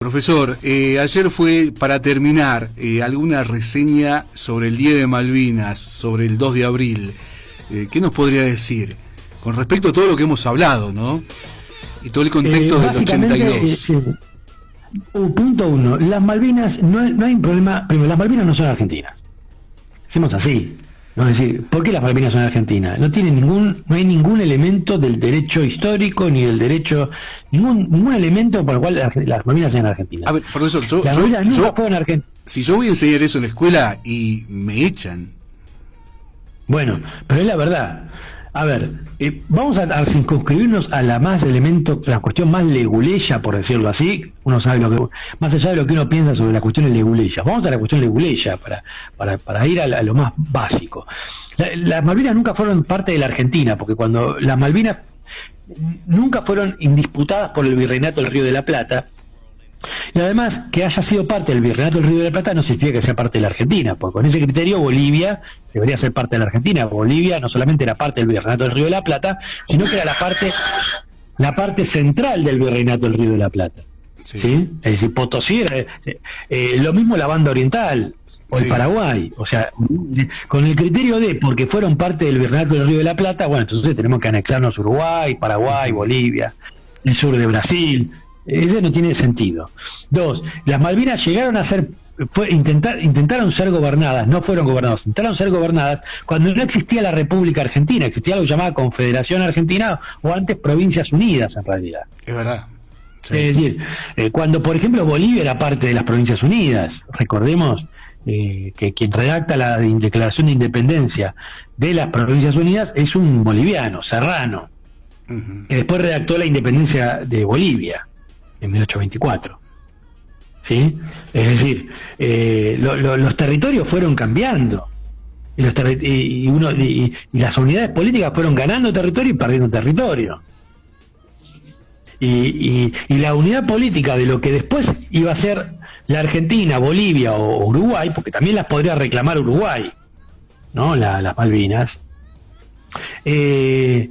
Profesor, ayer fue, para terminar, alguna reseña sobre el Día de Malvinas, sobre el 2 de abril. ¿Qué nos podría decir? Con respecto a todo lo que hemos hablado, ¿no? Y todo el contexto del 82. Sí. Punto uno, las Malvinas, no hay un problema. Primero, las Malvinas no son argentinas. Decimos así. ¿No? Es decir, ¿por qué las Malvinas son argentinas? No hay ningún elemento del derecho histórico ni del derecho, ningún elemento por el cual las Malvinas sean argentinas. A ver, profesor, si yo voy a enseñar eso en la escuela y me echan. Bueno, pero es la verdad. A ver, vamos a circunscribirnos a la cuestión más leguleya, por decirlo así. Uno sabe más allá de lo que uno piensa sobre las cuestiones leguleyas. Vamos a la cuestión leguleya para ir a lo más básico. Las Malvinas nunca fueron parte de la Argentina, porque cuando las Malvinas nunca fueron indisputadas por el Virreinato del Río de la Plata. Y además, que haya sido parte del Virreinato del Río de la Plata no significa que sea parte de la Argentina, porque con ese criterio Bolivia debería ser parte de la Argentina. Bolivia no solamente era parte del Virreinato del Río de la Plata, sino que era la parte central del Virreinato del Río de la Plata. Sí. Es decir, Potosí era lo mismo la banda oriental o el Paraguay. O sea, con el criterio porque fueron parte del Virreinato del Río de la Plata, bueno, entonces tenemos que anexarnos Uruguay, Paraguay, Bolivia, el sur de Brasil. Ese no tiene sentido. Dos, las Malvinas llegaron a ser, intentaron ser gobernadas, no fueron gobernadas, intentaron ser gobernadas cuando no existía la República Argentina, existía algo llamado Confederación Argentina o antes Provincias Unidas en realidad. Es verdad. Sí. Es decir, cuando por ejemplo Bolivia era parte de las Provincias Unidas, recordemos que quien redacta la Declaración de Independencia de las Provincias Unidas es un boliviano, Serrano, que después redactó la independencia de Bolivia en 1824. ¿Sí? Es decir, los territorios fueron cambiando y las unidades políticas fueron ganando territorio y perdiendo territorio. Y la unidad política de lo que después iba a ser la Argentina, Bolivia o Uruguay, porque también las podría reclamar Uruguay, ¿no? Las Malvinas. Ese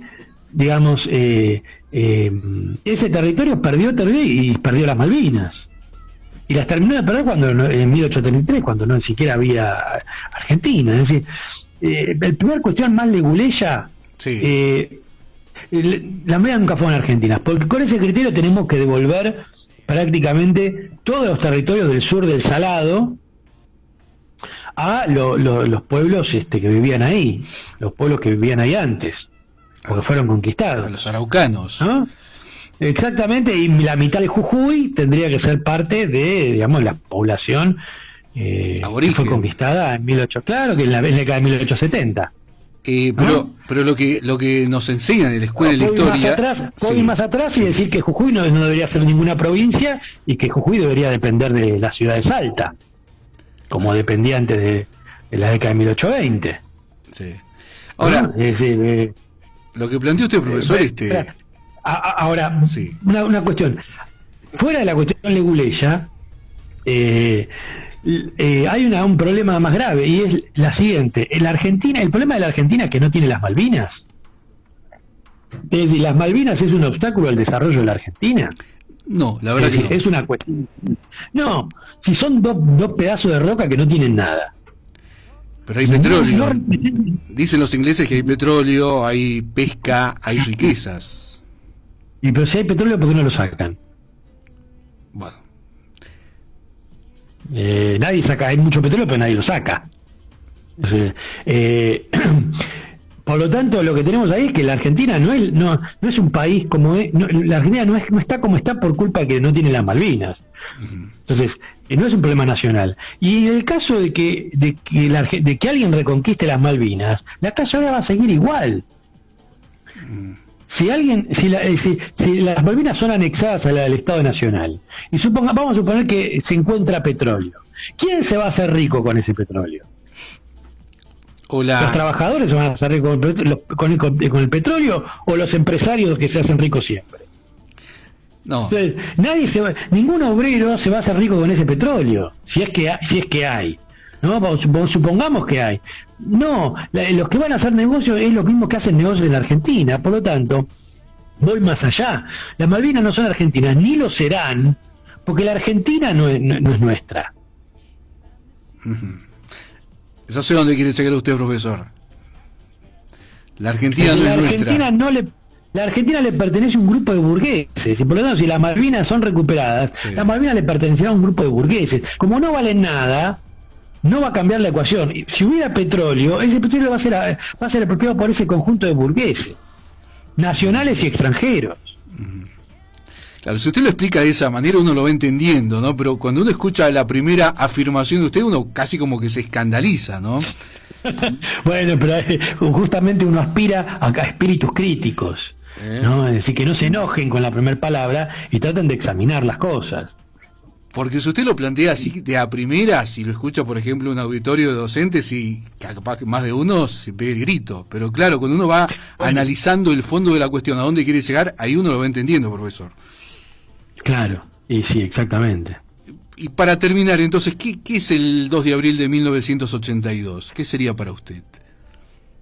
territorio perdió y perdió las Malvinas. Y las terminó de perder en 1833, cuando no ni siquiera había Argentina. Es decir, la primera cuestión más leguleya, las Malvinas nunca fueron argentinas, porque con ese criterio tenemos que devolver prácticamente todos los territorios del sur del Salado a los pueblos que vivían ahí, los pueblos que vivían ahí antes, porque fueron conquistados. A los araucanos. ¿No? Exactamente, y la mitad de Jujuy tendría que ser parte de, digamos, la población que fue conquistada en 1800, claro, que en la década de 1870. Pero lo que nos enseñan en la escuela de la historia... Ir más atrás y decir que Jujuy no debería ser ninguna provincia y que Jujuy debería depender de la ciudad de Salta, como dependía antes de la década de 1820. Sí. Ahora, lo que planteó usted, profesor, ahora, una cuestión. Fuera de la cuestión leguleya, hay un problema más grave, y es la siguiente. El problema de la Argentina es que no tiene las Malvinas. Es decir, las Malvinas es un obstáculo al desarrollo de la Argentina. No, la verdad que no. Es una cuestión. No, si son dos pedazos de roca que no tienen nada. Pero hay petróleo. Dicen los ingleses que hay petróleo, hay pesca, hay riquezas. Pero si hay petróleo, ¿por qué no lo sacan? Bueno. Nadie saca, hay mucho petróleo, pero nadie lo saca. Por lo tanto, lo que tenemos ahí es que la Argentina no es un país como es, la Argentina no está como está por culpa de que no tiene las Malvinas. Entonces, no es un problema nacional. Y en el caso de que alguien reconquiste las Malvinas, la casa ahora va a seguir igual. Si las Malvinas son anexadas al Estado Nacional, y vamos a suponer que se encuentra petróleo, ¿quién se va a hacer rico con ese petróleo? ¿Los trabajadores se van a hacer ricos con el petróleo o los empresarios que se hacen ricos siempre? No. Entonces, ningún obrero se va a hacer rico con ese petróleo, si es que hay. ¿No? Supongamos que hay. No, los que van a hacer negocios es lo mismo que hacen negocios en la Argentina. Por lo tanto, voy más allá. Las Malvinas no son argentinas, ni lo serán, porque la Argentina no es nuestra. Yo sé dónde quiere llegar usted, profesor. La Argentina no es nuestra. La Argentina le pertenece a un grupo de burgueses, y por lo tanto, si las Malvinas son recuperadas, sí, las Malvinas le pertenecerán a un grupo de burgueses. Como no valen nada, no va a cambiar la ecuación. Si hubiera petróleo, ese petróleo va a ser apropiado por ese conjunto de burgueses, nacionales y extranjeros. Claro, si usted lo explica de esa manera, uno lo va entendiendo, ¿no? Pero cuando uno escucha la primera afirmación de usted, uno casi como que se escandaliza, ¿no? Bueno, pero justamente uno aspira a espíritus críticos, ¿no? Es decir, que no se enojen con la primera palabra y traten de examinar las cosas. Porque si usted lo plantea así de a primera, si lo escucha, por ejemplo, un auditorio de docentes, y capaz que más de uno se pega el grito. Pero claro, cuando uno va analizando el fondo de la cuestión, a dónde quiere llegar, ahí uno lo va entendiendo, profesor. Claro, y sí, exactamente. Y para terminar, entonces, ¿qué es el 2 de abril de 1982? ¿Qué sería para usted?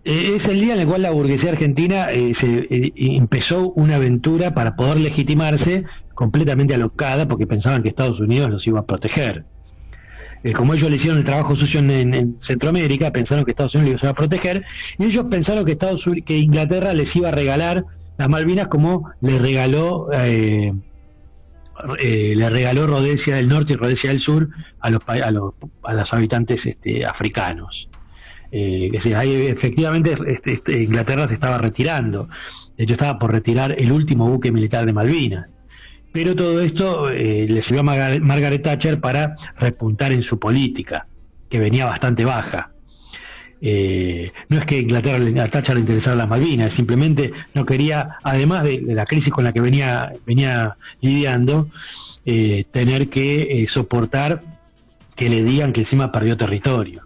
Es el día en el cual la burguesía argentina empezó una aventura para poder legitimarse, completamente alocada, porque pensaban que Estados Unidos los iba a proteger. Como ellos le hicieron el trabajo sucio en Centroamérica, pensaron que Estados Unidos los iba a proteger, y ellos pensaron que Inglaterra les iba a regalar las Malvinas como le regaló Rhodesia del Norte y Rhodesia del Sur a los habitantes africanos. Es decir, ahí efectivamente Inglaterra se estaba retirando. De hecho, estaba por retirar el último buque militar de Malvinas. Pero todo esto le sirvió a Margaret Thatcher para repuntar en su política, que venía bastante baja. No es que a Thatcher le interesara las Malvinas, simplemente no quería, además de la crisis con la que venía lidiando, tener que soportar que le digan que encima perdió territorio.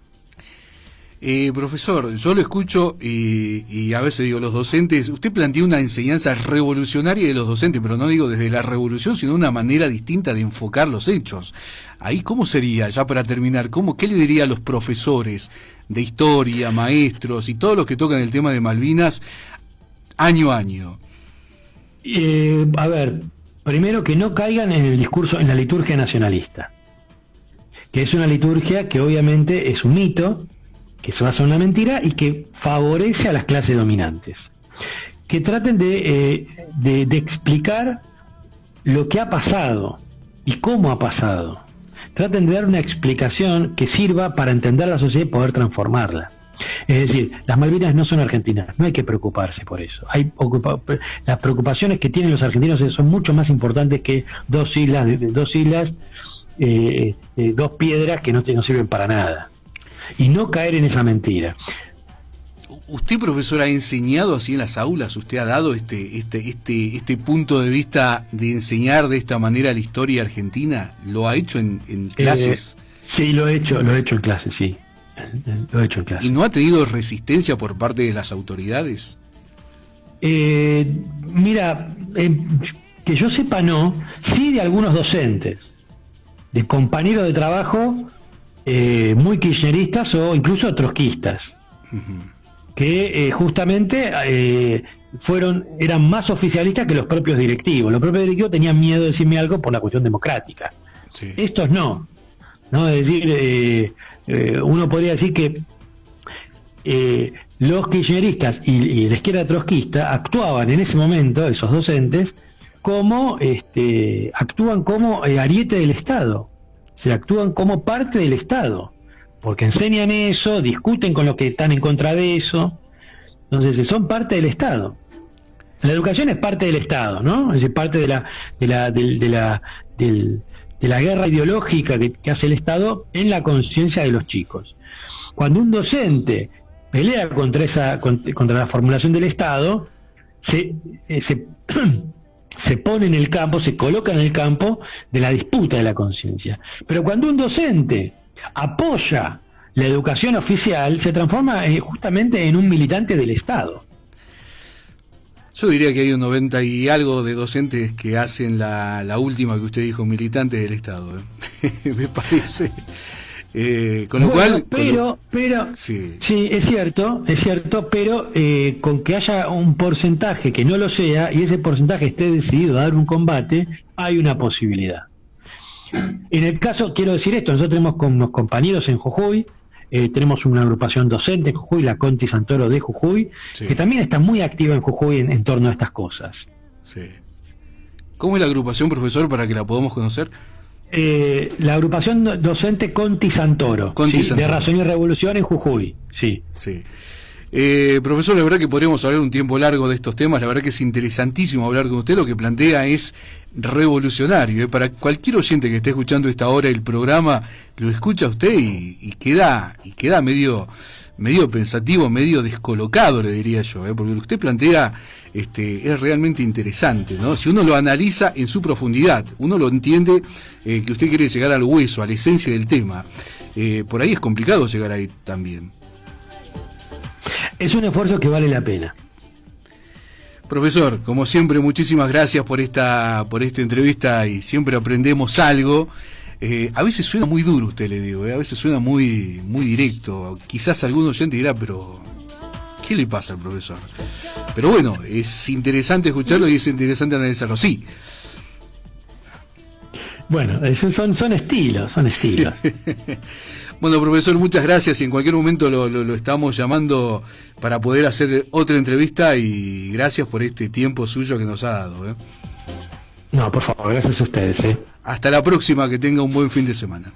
Profesor, yo lo escucho y a veces digo, los docentes, usted plantea una enseñanza revolucionaria de los docentes, pero no digo desde la revolución, sino una manera distinta de enfocar los hechos. Ahí, ¿cómo sería, ya para terminar, qué le diría a los profesores de historia, maestros y todos los que tocan el tema de Malvinas año a año? A ver, primero que no caigan en el discurso, en la liturgia nacionalista, que es una liturgia que obviamente es un mito, que se basa en una mentira y que favorece a las clases dominantes. Que traten de explicar lo que ha pasado y cómo ha pasado. Traten de dar una explicación que sirva para entender la sociedad y poder transformarla. Es decir, las Malvinas no son argentinas, no hay que preocuparse por eso. Las preocupaciones que tienen los argentinos son mucho más importantes que dos piedras que no sirven para nada. Y no caer en esa mentira. ¿Usted, profesor, ha enseñado así en las aulas? ¿Usted ha dado este punto de vista de enseñar de esta manera la historia argentina? ¿Lo ha hecho en clases? Sí, lo he hecho en clases, sí. Lo he hecho en clases. ¿Y no ha tenido resistencia por parte de las autoridades? Mira, que yo sepa no, sí de algunos docentes, de compañeros de trabajo muy kirchneristas o incluso trotskistas, que justamente eran más oficialistas que los propios directivos. Los propios directivos tenían miedo de decirme algo por la cuestión democrática. Sí. Estos no. Es decir, uno podría decir que los kirchneristas y la izquierda trotskista actuaban en ese momento, esos docentes, actúan como ariete del Estado. Se actúan como parte del Estado, porque enseñan eso, discuten con los que están en contra de eso. Entonces son parte del Estado. La educación es parte del Estado, ¿no? Es parte de la guerra ideológica que hace el Estado en la conciencia de los chicos. Cuando un docente pelea contra la formulación del Estado, se pone en el campo, se coloca en el campo de la disputa de la conciencia. Pero cuando un docente apoya la educación oficial, se transforma justamente en un militante del Estado. Yo diría que hay un 90 y algo de docentes que hacen la última que usted dijo, militantes del Estado. Me parece. Con lo cual... Sí, es cierto, pero con que haya un porcentaje que no lo sea y ese porcentaje esté decidido a dar un combate, hay una posibilidad. En el caso, quiero decir esto, nosotros tenemos con unos compañeros en Jujuy, tenemos una agrupación docente en Jujuy, la Conti Santoro de Jujuy, Sí. que también está muy activa en Jujuy en torno a estas cosas. Sí. ¿Cómo es la agrupación, profesor, para que la podamos conocer? La agrupación docente Conti Santoro, Conti ¿sí? Santoro. De Razón y Revolución en Jujuy, sí. Sí. Profesor, la verdad que podríamos hablar un tiempo largo de estos temas, la verdad que es interesantísimo hablar con usted, lo que plantea es revolucionario, para cualquier oyente que esté escuchando esta hora el programa, lo escucha usted y queda medio pensativo, medio descolocado, le diría yo, porque lo que usted plantea es realmente interesante, ¿no? Si uno lo analiza en su profundidad, uno lo entiende, que usted quiere llegar al hueso, a la esencia del tema, por ahí es complicado llegar ahí también. Es un esfuerzo que vale la pena. Profesor, como siempre, muchísimas gracias por esta entrevista y siempre aprendemos algo. A veces suena muy duro, usted le digo, a veces suena muy directo. Quizás algún oyente dirá, pero ¿qué le pasa al profesor? Pero bueno, es interesante escucharlo y es interesante analizarlo. Sí. Bueno, son estilos. Bueno, profesor, muchas gracias y en cualquier momento lo estamos llamando para poder hacer otra entrevista y gracias por este tiempo suyo que nos ha dado. No, por favor, gracias a ustedes. Hasta la próxima, que tenga un buen fin de semana.